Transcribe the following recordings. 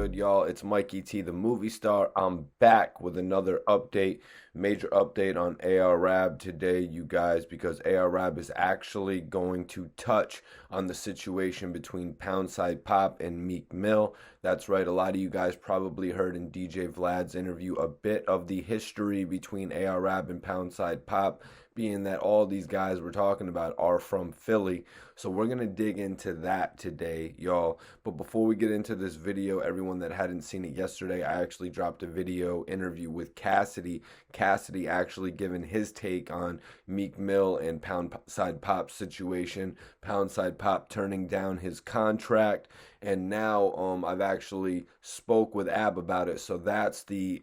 good, y'all? It's Mikey T, the movie star. I'm back with another update, major update on AR today, you guys, because AR is actually going to touch on the situation between Poundside Pop and Meek Mill. That's right, a lot of you guys probably heard in DJ Vlad's interview a bit of the history between AR and Poundside Pop, being that all these guys we're talking about are from Philly. So we're going to dig into that today, y'all. But before we get into this video, everyone that hadn't seen it yesterday, I actually dropped a video interview with Cassidy. Cassidy actually giving his take on Meek Mill and Poundside Pop's situation. Poundside Pop turning down his contract. And now I've actually spoke with Ab about it. So that's the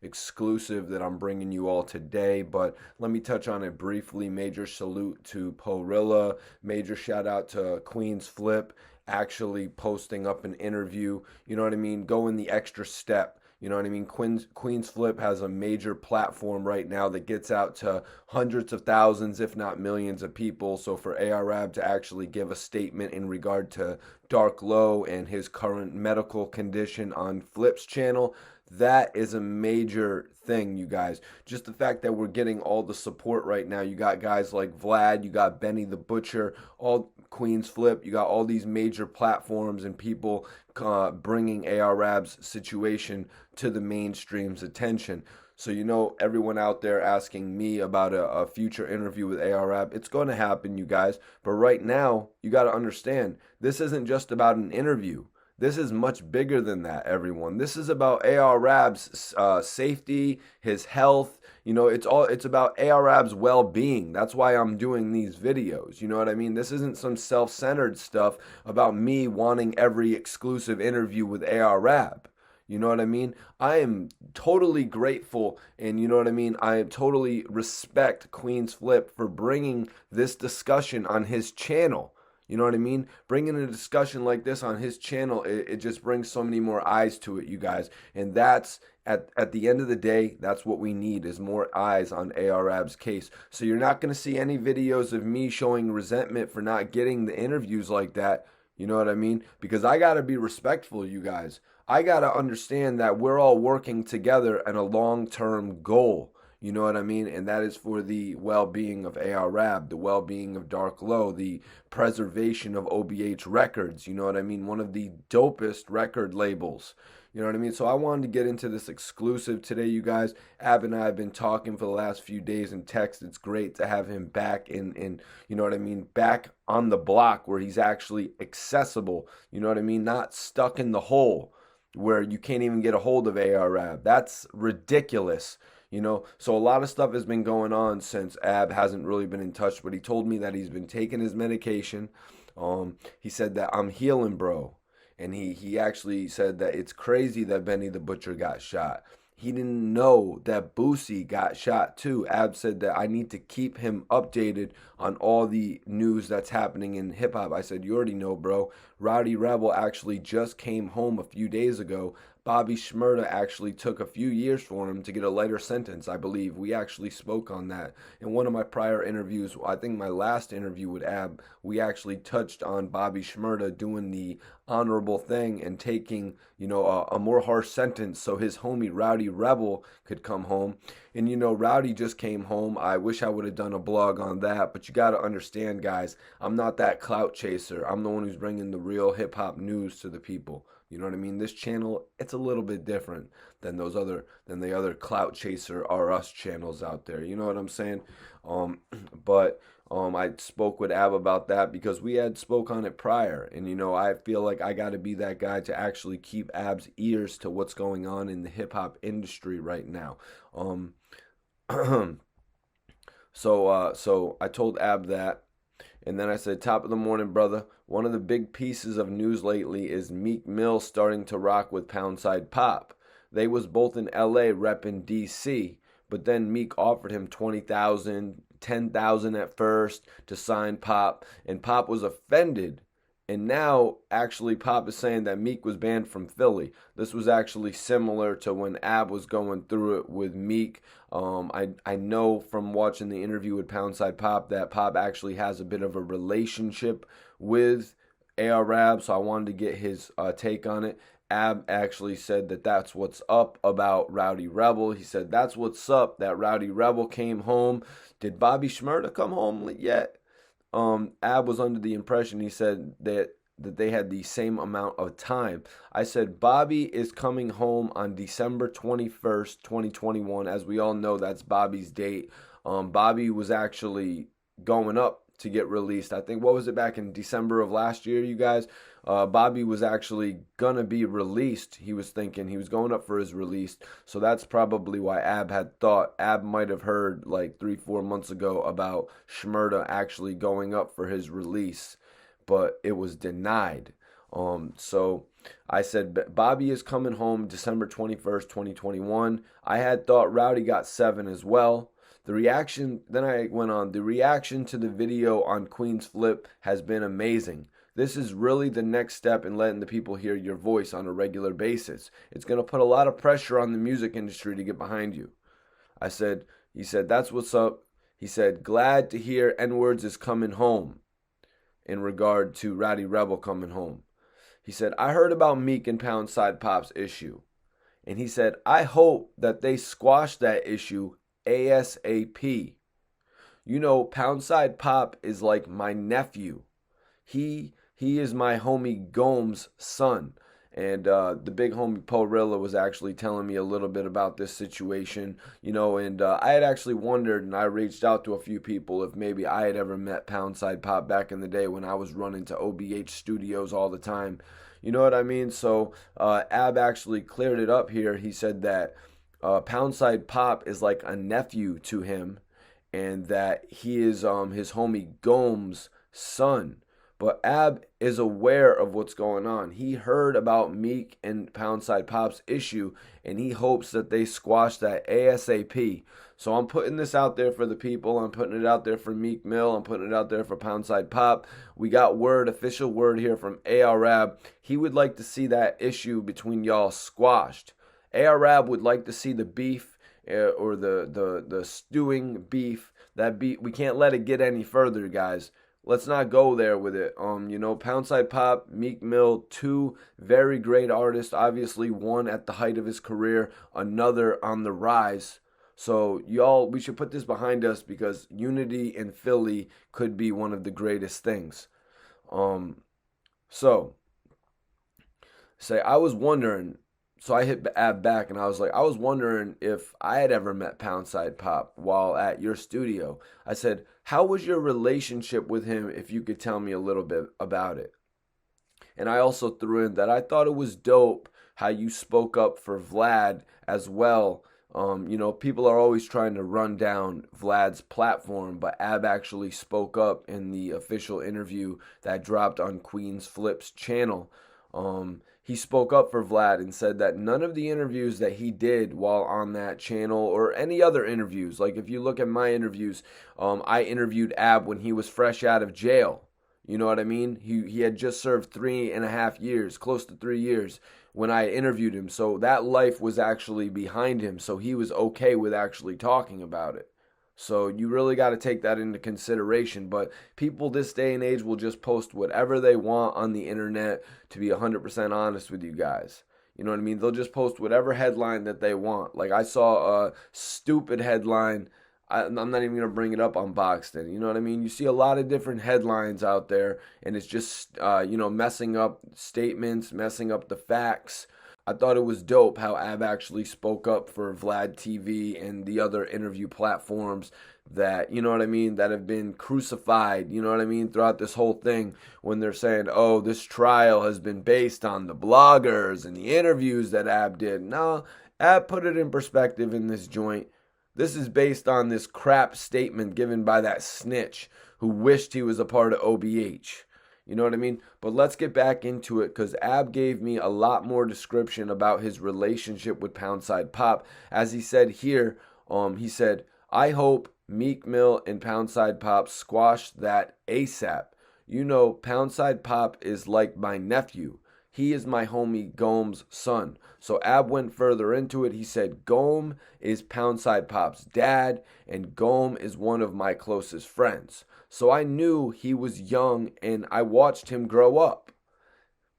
exclusive that I'm bringing you all today. But let me touch on it briefly. Major salute to Porilla. Major shout out to Queen's Flip actually posting up an interview. You know what I mean? Going the extra step. You know what I mean? Queen's Flip has a major platform right now that gets out to hundreds of thousands, if not millions of people. So for ARAB to actually give a statement in regard to Dark Low and his current medical condition on Flip's channel, that is a major thing, you guys. Just the fact that we're getting all the support right now. You got guys like Vlad, you got Benny the Butcher, all Queen's Flip, you got all these major platforms and people bringing ARAB's situation to the mainstream's attention. So, you know, everyone out there asking me about a future interview with ARAB, it's going to happen, you guys. But right now, you got to understand, this isn't just about an interview. This is much bigger than that, everyone. This is about ARAB's safety, his health. You know, it's about ARAB's well-being. That's why I'm doing these videos. You know what I mean? This isn't some self-centered stuff about me wanting every exclusive interview with ARAB. You know what I mean? I am totally grateful, and you know what I mean? I totally respect Queen's Flip for bringing this discussion on his channel. You know what I mean? Bringing a discussion like this on his channel, it just brings so many more eyes to it, you guys. And that's, at the end of the day, that's what we need, is more eyes on ARAB's case. So you're not going to see any videos of me showing resentment for not getting the interviews like that. You know what I mean? Because I got to be respectful, you guys. I got to understand that we're all working together in a long-term goal. You know what I mean? And that is for the well-being of ARAB, the well-being of Dark Low, the preservation of OBH Records. You know what I mean? One of the dopest record labels. You know what I mean? So I wanted to get into this exclusive today, you guys. Ab and I have been talking for the last few days in text. It's great to have him back in you know what I mean, back on the block where he's actually accessible. You know what I mean? Not stuck in the hole where you can't even get a hold of ARAB. That's ridiculous. You know, so a lot of stuff has been going on since Ab hasn't really been in touch, but he told me that he's been taking his medication. He said that I'm healing, bro. And he actually said that it's crazy that Benny the Butcher got shot. He didn't know that Boosie got shot too. Ab said that I need to keep him updated on all the news that's happening in hip hop. I said, you already know, bro. Rowdy Rebel actually just came home a few days ago. Bobby Shmurda actually took a few years for him to get a lighter sentence, I believe. We actually spoke on that. In one of my prior interviews, I think my last interview with Ab, we actually touched on Bobby Shmurda doing the honorable thing and taking, you know, a more harsh sentence so his homie Rowdy Rebel could come home. And, you know, Rowdy just came home. I wish I would have done a blog on that, but you got to understand, guys, I'm not that clout chaser. I'm the one who's bringing the real hip-hop news to the people. You know what I mean? This channel, it's a little bit different than the other clout chaser R Us channels out there. You know what I'm saying? I spoke with Ab about that because we had spoke on it prior, and you know, I feel like I got to be that guy to actually keep Ab's ears to what's going on in the hip hop industry right now. So I told Ab that. And then I said, top of the morning, brother. One of the big pieces of news lately is Meek Mill starting to rock with Poundside Pop. They was both in LA repping DC, but then Meek offered him 20,000, 10,000 at first to sign Pop, and Pop was offended. And now, actually, Pop is saying that Meek was banned from Philly. This was actually similar to when Ab was going through it with Meek. I know from watching the interview with Poundside Pop that Pop actually has a bit of a relationship with ARAB, so I wanted to get his take on it. Ab actually said that that's what's up about Rowdy Rebel. He said that's what's up, that Rowdy Rebel came home. Did Bobby Shmurda come home yet? Ab was under the impression, he said that they had the same amount of time. I said Bobby is coming home on December 21st, 2021. As we all know, that's Bobby's date. Bobby was actually going up to get released. I think, what was it, back in December of last year, you guys? Bobby was actually gonna be released. He was thinking he was going up for his release. So that's probably why Ab had thought. Ab might have heard like 3-4 months ago about Shmurda actually going up for his release, but it was denied. So I said Bobby is coming home December 21st, 2021. I had thought Rowdy got 7 as well. The reaction, then I went on, the reaction to the video on Queen's Flip has been amazing. This is really the next step in letting the people hear your voice on a regular basis. It's going to put a lot of pressure on the music industry to get behind you. He said, that's what's up. He said, glad to hear N-Words is coming home, in regard to Rowdy Rebel coming home. He said, I heard about Meek and Poundside Pop's issue. And he said, I hope that they squash that issue ASAP. You know, Poundside Pop is like my nephew. He is my homie Gomes' son. And the big homie Porilla was actually telling me a little bit about this situation, you know, and I had actually wondered, and I reached out to a few people, if maybe I had ever met Poundside Pop back in the day when I was running to OBH studios all the time. You know what I mean? So Ab actually cleared it up here. He said that Poundside Pop is like a nephew to him, and that he is his homie Gomes' son. But Ab is aware of what's going on. He heard about Meek and Poundside Pop's issue, and he hopes that they squash that ASAP. So I'm putting this out there for the people. I'm putting it out there for Meek Mill. I'm putting it out there for Poundside Pop. We got word, official word here from AR-Rab. He would like to see that issue between y'all squashed. AR-Rab would like to see the beef or the stewing beef. That beef, we can't let it get any further, guys. Let's not go there with it. You know, Poundside Pop, Meek Mill, 2 very great artists. Obviously, one at the height of his career, another on the rise. So, y'all, we should put this behind us, because unity in Philly could be one of the greatest things. So, I was wondering. So I hit Ab back and I was like, I was wondering if I had ever met Poundside Pop while at your studio. I said, how was your relationship with him, if you could tell me a little bit about it? And I also threw in that I thought it was dope how you spoke up for Vlad as well. You know, people are always trying to run down Vlad's platform, but Ab actually spoke up in the official interview that dropped on Queen's Flip's channel. He spoke up for Vlad and said that none of the interviews that he did while on that channel, or any other interviews, like if you look at my interviews, I interviewed Ab when he was fresh out of jail. You know what I mean? He had just served 3.5 years, close to 3 years, when I interviewed him. So that life was actually behind him. So he was okay with actually talking about it. So you really got to take that into consideration. But people this day and age will just post whatever they want on the internet, to be 100% honest with you guys. You know what I mean? They'll just post whatever headline that they want. Like I saw a stupid headline. I'm not even going to bring it up on Boxton. You know what I mean? You see a lot of different headlines out there, and it's just, messing up statements, messing up the facts. I thought it was dope how Ab actually spoke up for Vlad TV and the other interview platforms that, you know what I mean, that have been crucified, you know what I mean, throughout this whole thing, when they're saying, oh, this trial has been based on the bloggers and the interviews that Ab did. No, Ab put it in perspective in this joint. This is based on this crap statement given by that snitch who wished he was a part of OBH. You know what I mean? But let's get back into it, because Ab gave me a lot more description about his relationship with Poundside Pop. As he said here, he said, I hope Meek Mill and Poundside Pop squash that ASAP. You know, Poundside Pop is like my nephew. He is my homie Gomes' son. So Ab went further into it. He said, Gome is Poundside Pop's dad, and Gome is one of my closest friends. So I knew he was young, and I watched him grow up.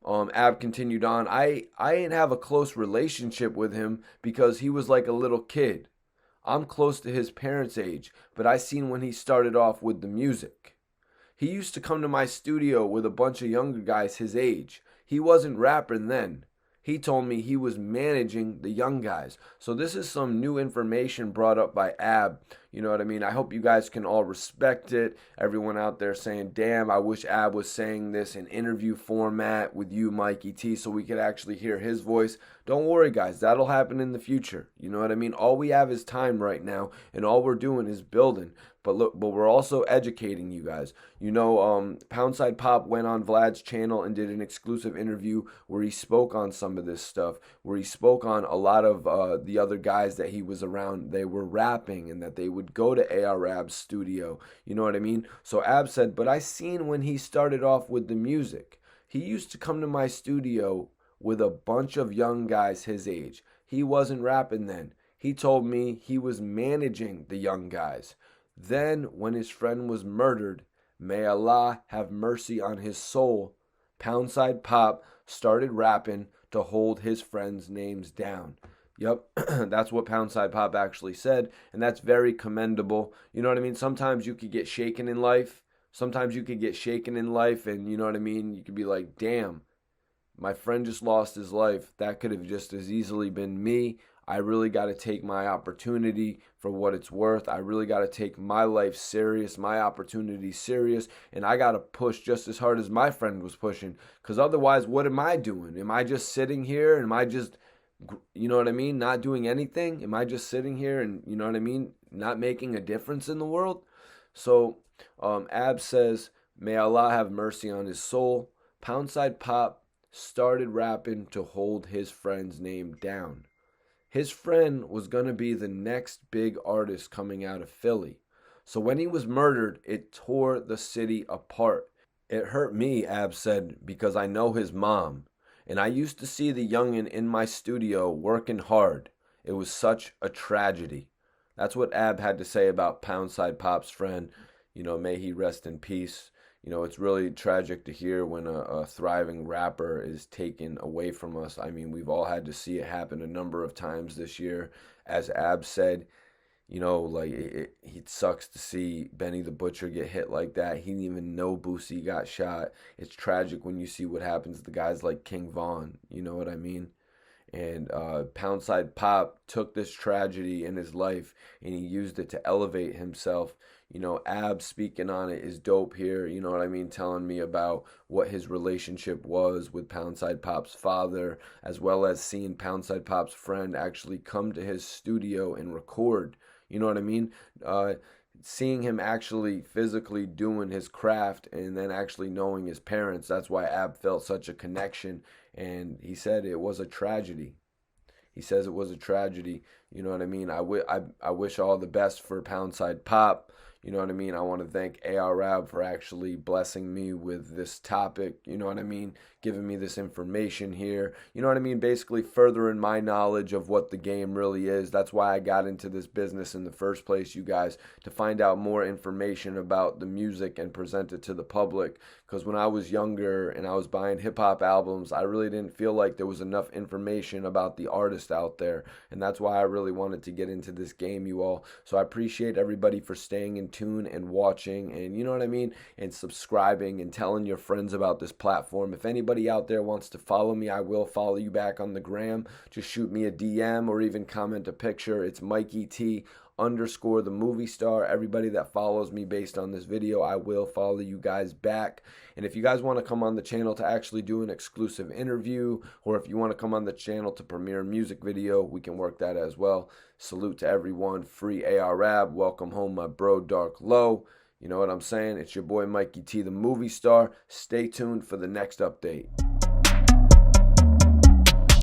Ab continued on. I didn't have a close relationship with him because he was like a little kid. I'm close to his parents' age, but I seen when he started off with the music. He used to come to my studio with a bunch of younger guys his age. He wasn't rapping then. He told me he was managing the young guys. So this is some new information brought up by Ab. You know what I mean? I hope you guys can all respect it. Everyone out there saying, damn, I wish Ab was saying this in interview format with you, Mikey T, so we could actually hear his voice. Don't worry, guys. That'll happen in the future. You know what I mean? All we have is time right now, and all we're doing is building. But look, but we're also educating you guys. You know, Poundside Pop went on Vlad's channel and did an exclusive interview where he spoke on some of this stuff, where he spoke on a lot of the other guys that he was around. They were rapping and that they would go to Rab's studio. You know what I mean? So Ab said, but I seen when he started off with the music. He used to come to my studio with a bunch of young guys his age. He wasn't rapping then. He told me he was managing the young guys. Then, when his friend was murdered, may Allah have mercy on his soul, Poundside Pop started rapping to hold his friends' names down. Yep, that's what Poundside Pop actually said, and that's very commendable. You know what I mean? Sometimes you could get shaken in life. Sometimes you could get shaken in life, and you know what I mean? You could be like, damn, my friend just lost his life. That could have just as easily been me. I really got to take my opportunity for what it's worth. I really got to take my life serious, my opportunity serious, and I got to push just as hard as my friend was pushing. Because otherwise, what am I doing? Am I just sitting here? Am I just, you know what I mean, not doing anything? Am I just sitting here and, you know what I mean, not making a difference in the world? So, Ab says, may Allah have mercy on his soul. Poundside Pop started rapping to hold his friend's name down. His friend was going to be the next big artist coming out of Philly. So when he was murdered, it tore the city apart. It hurt me, Ab said, because I know his mom. And I used to see the youngin' in my studio working hard. It was such a tragedy. That's what Ab had to say about Poundside Pop's friend. You know, may he rest in peace. You know, it's really tragic to hear when a thriving rapper is taken away from us. I mean, we've all had to see it happen a number of times this year. As Ab said, you know, like, it sucks to see Benny the Butcher get hit like that. He didn't even know Boosie got shot. It's tragic when you see what happens to guys like King Von. You know what I mean? And Poundside Pop took this tragedy in his life and he used it to elevate himself. You know, Ab speaking on it is dope here. You know what I mean? Telling me about what his relationship was with Poundside Pop's father, as well as seeing Poundside Pop's friend actually come to his studio and record. You know what I mean? Seeing him actually physically doing his craft and then actually knowing his parents. That's why Ab felt such a connection. And he said it was a tragedy. He says it was a tragedy. You know what I mean? I wish all the best for Poundside Pop. You know what I mean? I want to thank Rab for actually blessing me with this topic. You know what I mean? Giving me this information here. You know what I mean? Basically furthering my knowledge of what the game really is. That's why I got into this business in the first place, you guys, to find out more information about the music and present it to the public. Because when I was younger and I was buying hip-hop albums, I really didn't feel like there was enough information about the artist out there. And that's why I really wanted to get into this game, you all. So I appreciate everybody for staying in tune and watching and, you know what I mean, and subscribing and telling your friends about this platform. If anybody out there wants to follow me, I will follow you back on the gram. Just shoot me a DM or even comment a picture. It's Mikey T _ the movie star. Everybody that follows me based on this video, I will follow you guys back. And if you guys want to come on the channel to actually do an exclusive interview, or if you want to come on the channel to premiere a music video, we can work that as well. Salute to everyone. Free Rab. Welcome home, my bro Dark Low. You know what I'm saying? It's your boy Mikey T, the movie star. Stay tuned for the next update.